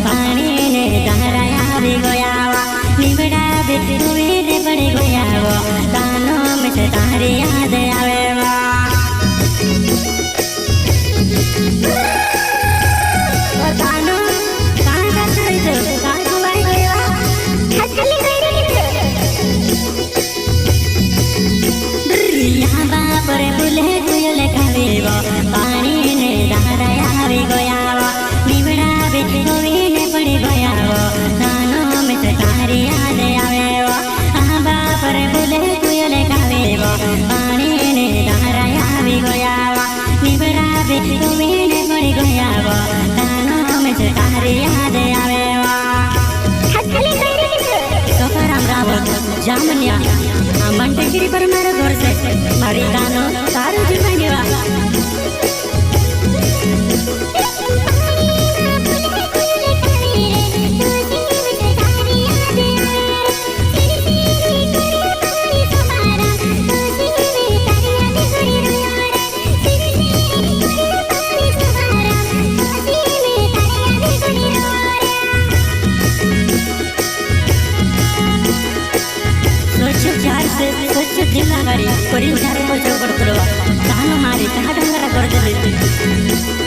पानी ने धारा आवी गया निबड़ा बिटुए रे पड़ गया तानो में से तारी याद आवे तानो कहां का तो कहां गुवाई गया हसली गई यहाँ बापर बुले कुयल खावेवा पानी ने धारा आवी गया निबड़ा बिटुए ने पड़ गया तानो में से तारी याद आवे यहाँ बापर बुले कुयल खावेवा पानी ने धारा आवी गया निबड़ा बिटुए ने पड़ गया तानो में से तारी याद आवे सफराम रावत जामनिया मंटगिरी पर मारो घर से मारी दानो तारो जुमानेवा स्वच्छ जिल्ला गाड़ी कोरी उठारे को चौकड़ करवा दानो मारी कहा डंगरा कर दे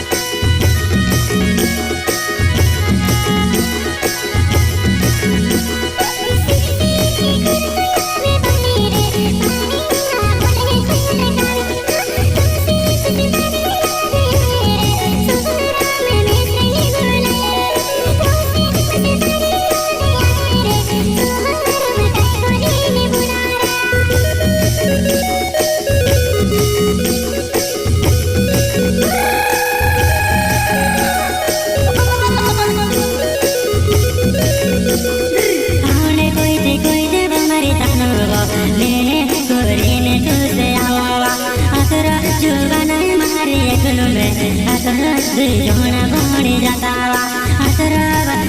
जोना बनी जाता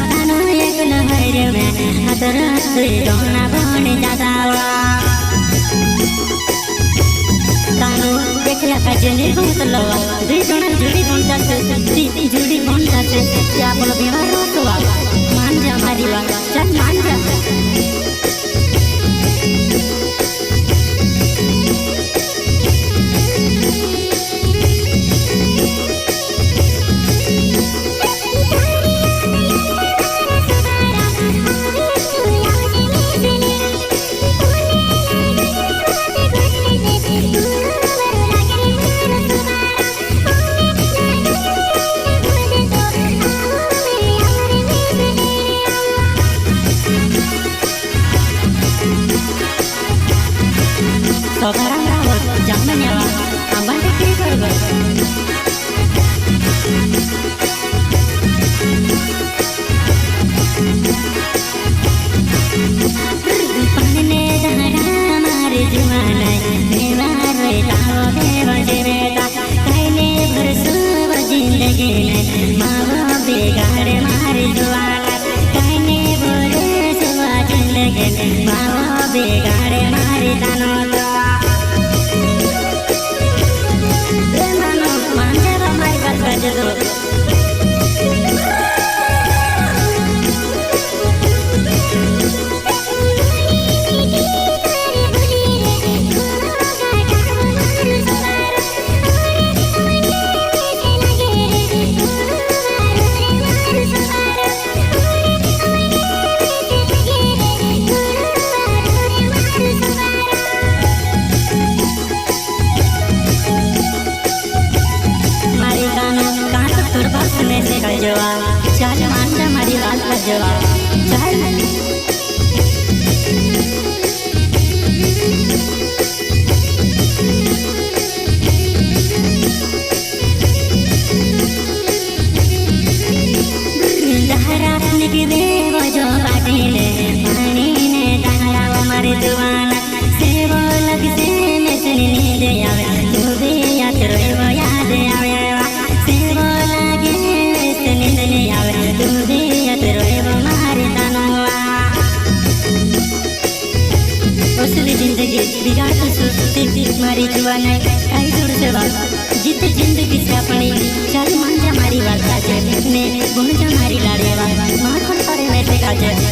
तानो एक लहर में जोना बनी जाता तानो देखला का जने बहुत लवा दुई जोना जुड़ी बनता से जुड़ी बनता से क्या बोल बीमार रोतवा मान जा मारी वा चल मान जा सफराम रावत जामनिया मंटगिरी पर पाने धारा मारे जुआना देवार बेटा देव देवेता कहने भरसो जिंदगी ने मावा बेगाड़े मारे जुआना कहने बोले सुवा जिंदगी ने मावा बेगाड़े मारे दानो चल मान जा मारी बात का जवाब चल धारा निकले वो जो बाटेले पानी ने धारा वो मारे दुआना से वो लग से में से नींद आवे तू भी याद रोए वो याद आवे से वो लगे से नींद नहीं आवे तू भी याद रोए वो मारे दानवा असली जिंदगी बिगाड़ तो सोचती मारी जुआना आई दूर से बात जित जिंदगी से अपनी चल मान जा मारी बात ने गुण जा मारी लाड़ेवा खाजे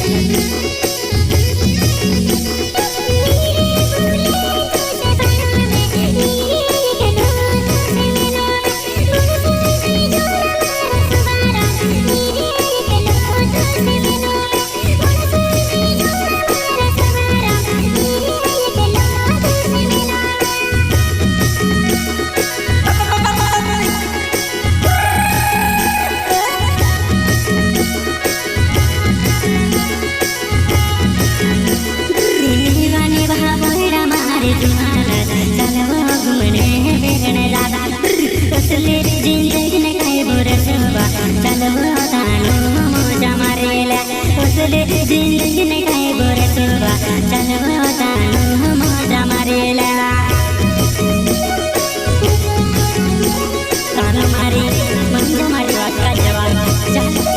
जिंदगी ने काय बोरे सुबा चलवा तानु मजा मारेला तानु मारी मंजू मारी वाका जवान चल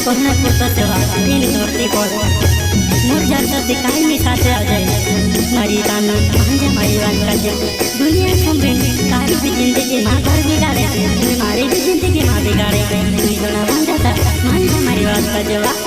कोना पुतो सेवा तीन धरती पर मोर जलता दिखाई में साथे आ जाए मारी ताना मांझा मारी वान काजे दुनिया संभे तारी भी जिंदगी मां घर बिगाड़े मारी भी जिंदगी मां बिगाड़े तू जोना मांझा मारी वान काजे